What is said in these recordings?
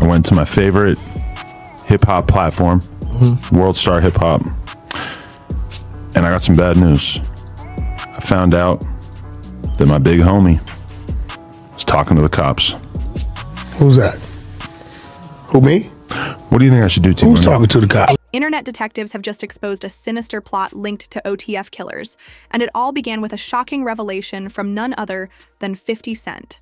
I went to my favorite hip-hop platform, World Star Hip Hop, and I got some bad news. I found out that my big homie was talking to the cops. Who's that? Who, me? What do you think I should do, T? Who's talking to the cops? Internet detectives have just exposed a sinister plot linked to OTF killers, and it all began with a shocking revelation from none other than 50 Cent.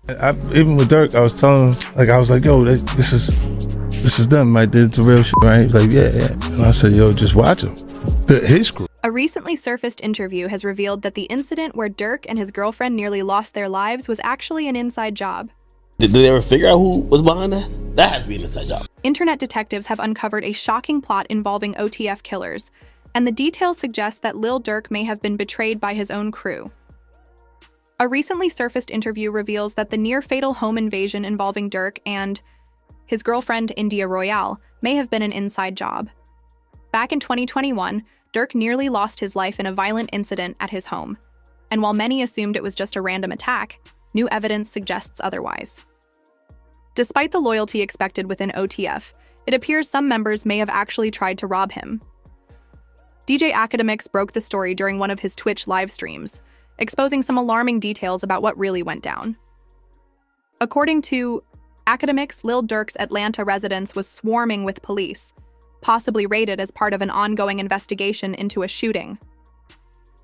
Even with Durk, I was telling him, I was like, yo, this is them, right? It's real shit, right? He's like, yeah. And I said, yo, just watch him. His crew. A recently surfaced interview has revealed that the incident where Durk and his girlfriend nearly lost their lives was actually an inside job. Did they ever figure out who was behind that? That had to be an inside job. Internet detectives have uncovered a shocking plot involving OTF killers, and the details suggest that Lil Durk may have been betrayed by his own crew. A recently surfaced interview reveals that the near-fatal home invasion involving Durk and his girlfriend India Royale may have been an inside job. Back in 2021, Durk nearly lost his life in a violent incident at his home, and while many assumed it was just a random attack, new evidence suggests otherwise. Despite the loyalty expected within OTF, it appears some members may have actually tried to rob him. DJ Academics broke the story during one of his Twitch live streams, exposing some alarming details about what really went down. According to Academics, Lil Durk's Atlanta residence was swarming with police, possibly raided as part of an ongoing investigation into a shooting.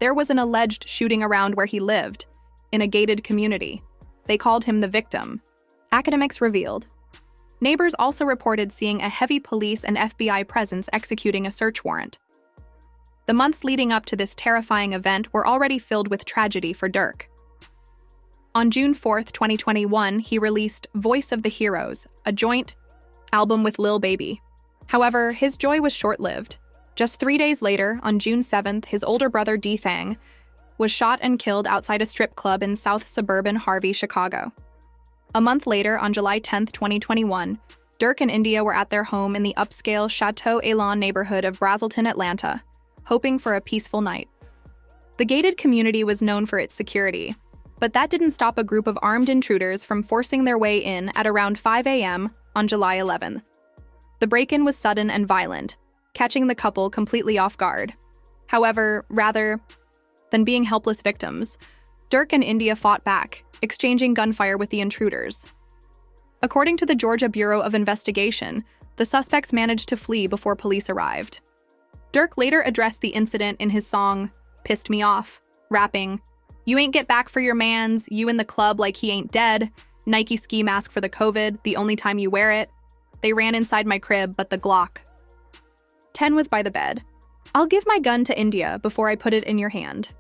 There was an alleged shooting around where he lived, in a gated community. They called him the victim. Academics revealed. Neighbors also reported seeing a heavy police and FBI presence executing a search warrant. The months leading up to this terrifying event were already filled with tragedy for Durk. On June 4th, 2021, he released Voice of the Heroes, a joint album with Lil Baby. However, his joy was short-lived. Just 3 days later, on June 7th, his older brother D-Thang was shot and killed outside a strip club in south suburban Harvey, Chicago. A month later, on July 10th, 2021, Durk and India were at their home in the upscale Chateau Elan neighborhood of Brazelton, Atlanta, hoping for a peaceful night. The gated community was known for its security, but that didn't stop a group of armed intruders from forcing their way in at around 5 a.m. on July 11th. The break-in was sudden and violent, catching the couple completely off guard. However, rather than being helpless victims, Durk and India fought back, exchanging gunfire with the intruders. According to the Georgia Bureau of Investigation, the suspects managed to flee before police arrived. Durk later addressed the incident in his song, Pissed Me Off, rapping, "You ain't get back for your mans, you in the club like he ain't dead, Nike ski mask for the COVID, the only time you wear it. They ran inside my crib, but the Glock 10 was by the bed. I'll give my gun to India before I put it in your hand."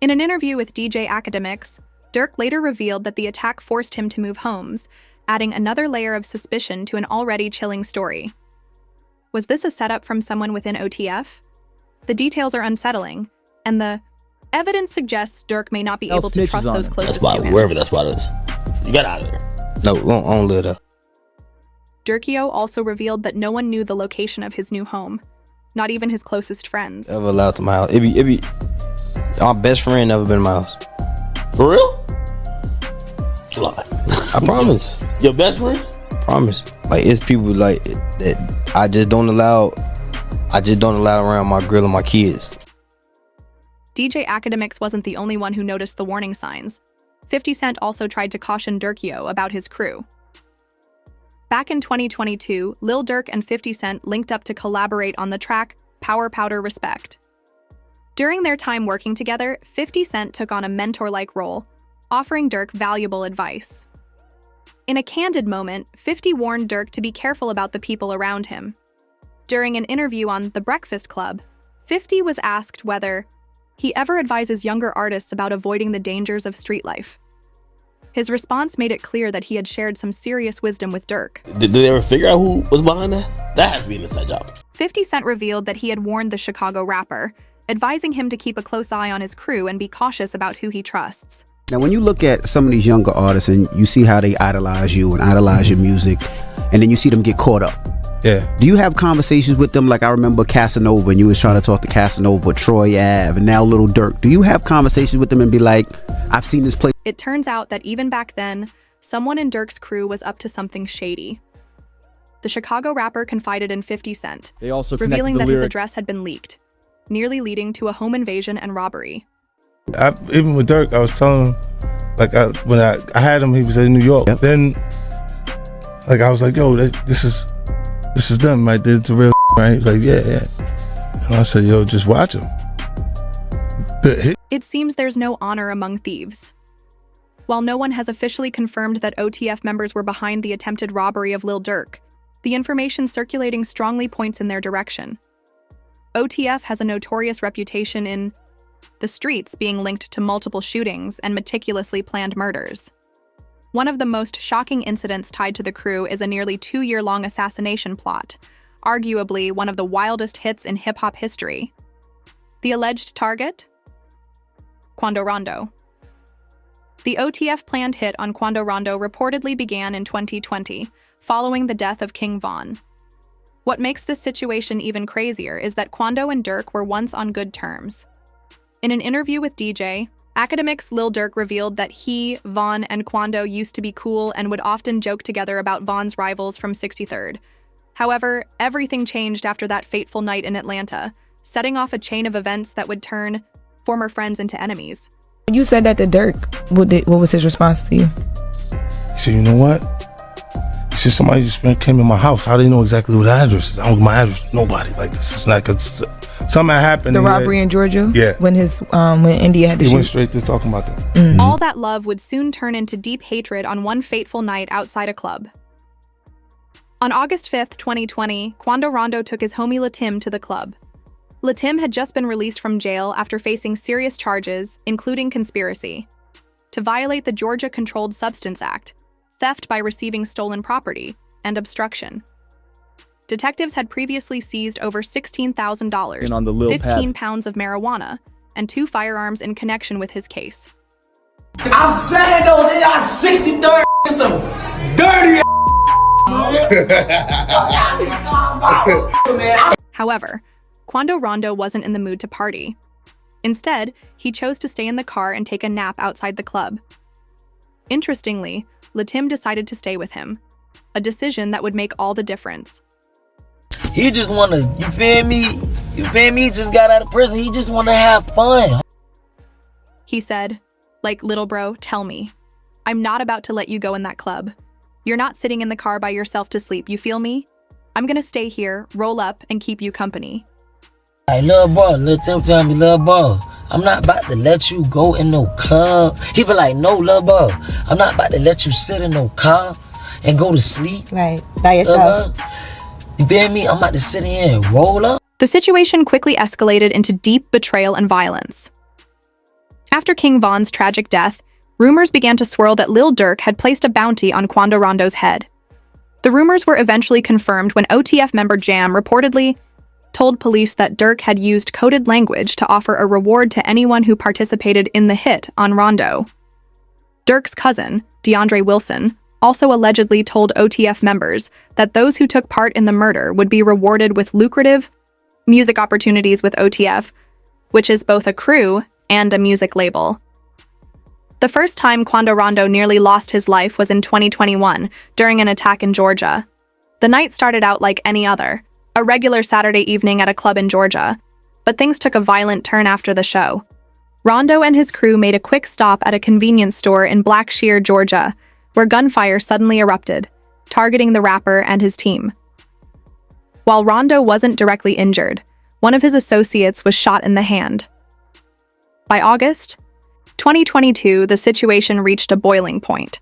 In an interview with DJ Academics, Durk later revealed that the attack forced him to move homes, adding another layer of suspicion to an already chilling story. Was this a setup from someone within OTF? The details are unsettling, and the evidence suggests Durk may not be able to trust those closest to him. Wherever that spot is. You got out of there. No, I don't live there. Durkio also revealed that no one knew the location of his new home, not even his closest friends. Never allowed to my house. It be my best friend never been in my house. For real? Lie. I promise. Your best friend? Promise. Like, it's people like that I just don't allow around my girl and my kids. DJ Academics wasn't the only one who noticed the warning signs. 50 Cent also tried to caution Durkio about his crew. Back in 2022, Lil Durk and 50 Cent linked up to collaborate on the track Power Powder Respect. During their time working together, 50 Cent took on a mentor-like role, offering Durk valuable advice. In a candid moment, 50 warned Durk to be careful about the people around him. During an interview on The Breakfast Club, 50 was asked whether he ever advises younger artists about avoiding the dangers of street life. His response made it clear that he had shared some serious wisdom with Durk. Did they ever figure out who was behind that? That had to be an inside job. 50 Cent revealed that he had warned the Chicago rapper, advising him to keep a close eye on his crew and be cautious about who he trusts. Now, when you look at some of these younger artists and you see how they idolize you and idolize your music, and then you see them get caught up. Yeah. Do you have conversations with them? Like I remember Casanova, and you was trying to talk to Casanova, Troy Ave, and now Lil Durk. Do you have conversations with them and be like, I've seen this play? It turns out that even back then, someone in Durk's crew was up to something shady. the Chicago rapper confided in 50 Cent, They also connected revealing the that his lyric. address had been leaked, nearly leading to a home invasion and robbery. Even with Durk, I was telling him, like, when I had him, he was in New York. Yep. Then, like, I was like, yo, this is them, right? It's a real right? He was like, yeah. And I said, yo, just watch him. It seems there's no honor among thieves. While no one has officially confirmed that OTF members were behind the attempted robbery of Lil Durk, the information circulating strongly points in their direction. OTF has a notorious reputation in the streets being linked to multiple shootings and meticulously planned murders. One of the most shocking incidents tied to the crew is a nearly 2-year-long assassination plot, arguably one of the wildest hits in hip-hop history. The alleged target? Quando Rondo. The OTF planned hit on Quando Rondo reportedly began in 2020, following the death of King Von. What makes this situation even crazier is that Quando and Durk were once on good terms. In an interview with DJ, Academics Lil Durk revealed that he, Von, and Quando used to be cool and would often joke together about Von's rivals from 63rd. However, everything changed after that fateful night in Atlanta, setting off a chain of events that would turn former friends into enemies. You said that to Durk. What was his response to you? He said, you know what? He said, somebody just came in my house. How do they know exactly what the address is? I don't give my address to nobody. Like, this is not, cause something happened. The robbery in Georgia? Yeah. When India had to shoot? He went straight to talking about that. All that love would soon turn into deep hatred on one fateful night outside a club. On August 5th, 2020, Quando Rondo took his homie Latim to the club. Latim had just been released from jail after facing serious charges, including conspiracy, to violate the Georgia Controlled Substance Act, theft by receiving stolen property, and obstruction. Detectives had previously seized over $16,000, And on the Lil 15 Pad. pounds of marijuana, and 2 firearms in connection with his case. I'm saying though, they got 63rd some dirty man. However, Quando Rondo wasn't in the mood to party. Instead, he chose to stay in the car and take a nap outside the club. Interestingly, Latim decided to stay with him, a decision that would make all the difference. He just wanna, you feel me? You feel me? He just got out of prison. He just wanna have fun. He said, like, little bro, tell me. I'm not about to let you go in that club. You're not sitting in the car by yourself to sleep, you feel me? I'm gonna stay here, roll up, and keep you company. Like, little bro, little Tim tell me, little bro, I'm not about to let you go in no club. He be like, no, little bro, I'm not about to let you sit in no car and go to sleep. Right, by yourself. Bro. You feel me? I'm about to sit in and roll up. The situation quickly escalated into deep betrayal and violence. After King Von's tragic death, rumors began to swirl that Lil Durk had placed a bounty on Quando Rondo's head. The rumors were eventually confirmed when OTF member Jam reportedly told police that Durk had used coded language to offer a reward to anyone who participated in the hit on Rondo. Durk's cousin, DeAndre Wilson, also allegedly told OTF members that those who took part in the murder would be rewarded with lucrative music opportunities with OTF, which is both a crew and a music label. The first time Quando Rondo nearly lost his life was in 2021 during an attack in Georgia. The night started out like any other, a regular Saturday evening at a club in Georgia, but things took a violent turn after the show. Rondo and his crew made a quick stop at a convenience store in Blackshear, Georgia, where gunfire suddenly erupted, targeting the rapper and his team. While Rondo wasn't directly injured, one of his associates was shot in the hand. By August 2022, the situation reached a boiling point.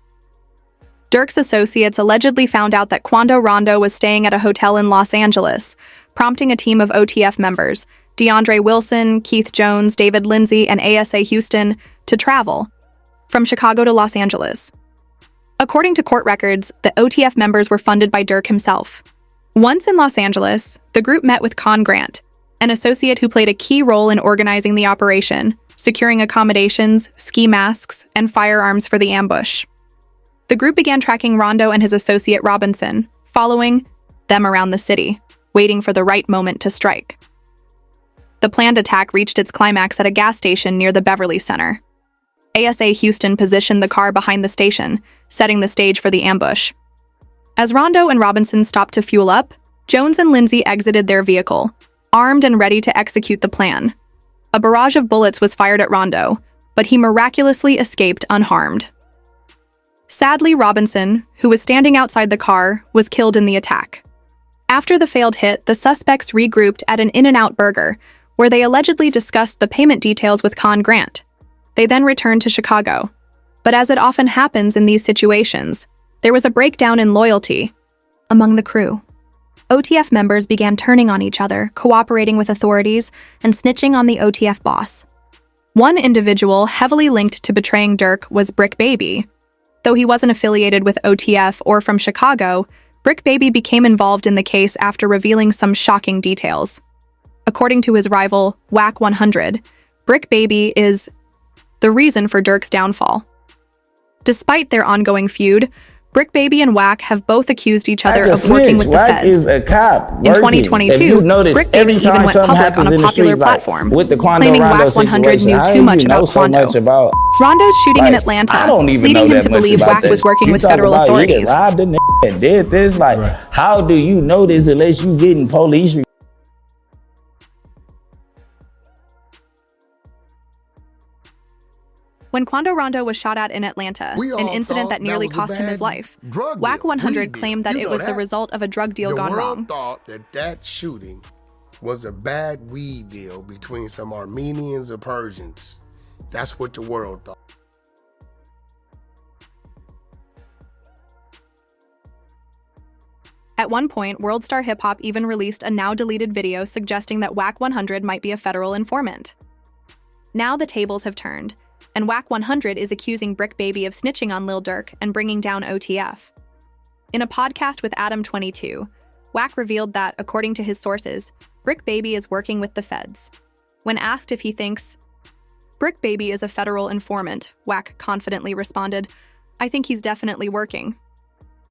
Durk's associates allegedly found out that Quando Rondo was staying at a hotel in Los Angeles, prompting a team of OTF members, DeAndre Wilson, Keith Jones, David Lindsay, and ASA Houston, to travel from Chicago to Los Angeles. According to court records, the OTF members were funded by Durk himself. Once in Los Angeles, the group met with Con Grant, an associate who played a key role in organizing the operation, securing accommodations, ski masks, and firearms for the ambush. The group began tracking Rondo and his associate Robinson, following them around the city, waiting for the right moment to strike. The planned attack reached its climax at a gas station near the Beverly Center. ASA Houston positioned the car behind the station, setting the stage for the ambush. As Rondo and Robinson stopped to fuel up, Jones and Lindsay exited their vehicle, armed and ready to execute the plan. A barrage of bullets was fired at Rondo, but he miraculously escaped unharmed. Sadly, Robinson, who was standing outside the car, was killed in the attack. After the failed hit, the suspects regrouped at an In-N-Out Burger, where they allegedly discussed the payment details with Con Grant. They then returned to Chicago. But as it often happens in these situations, there was a breakdown in loyalty among the crew. OTF members began turning on each other, cooperating with authorities, and snitching on the OTF boss. One individual heavily linked to betraying Durk was Brick Baby. Though he wasn't affiliated with OTF or from Chicago, Brick Baby became involved in the case after revealing some shocking details. According to his rival, Whack 100, Brick Baby is the reason for Durk's downfall. Despite their ongoing feud, Brick Baby and Whack have both accused each other of working with the Whack feds. is a cop. In 2022, Brick Baby even went public on a popular platform, claiming Whack 100 knew too much about Quando. Rondo's shooting in Atlanta, leading him to believe Whack was working with federal authorities. Robbed a nigga and did this. Like, how do you know this unless you getting police? When Quando Rondo was shot at in Atlanta, an incident that nearly cost him his life, Whack 100 claimed that it was the result of a drug deal gone wrong. The world thought that shooting was a bad weed deal between some Armenians or Persians. That's what the world thought. At one point, World Star Hip Hop even released a now-deleted video suggesting that Whack 100 might be a federal informant. Now the tables have turned, and Whack 100 is accusing Brick Baby of snitching on Lil Durk and bringing down OTF. In a podcast with Adam22, Whack revealed that, according to his sources, Brick Baby is working with the feds. When asked if he thinks Brick Baby is a federal informant, Whack confidently responded, "I think he's definitely working."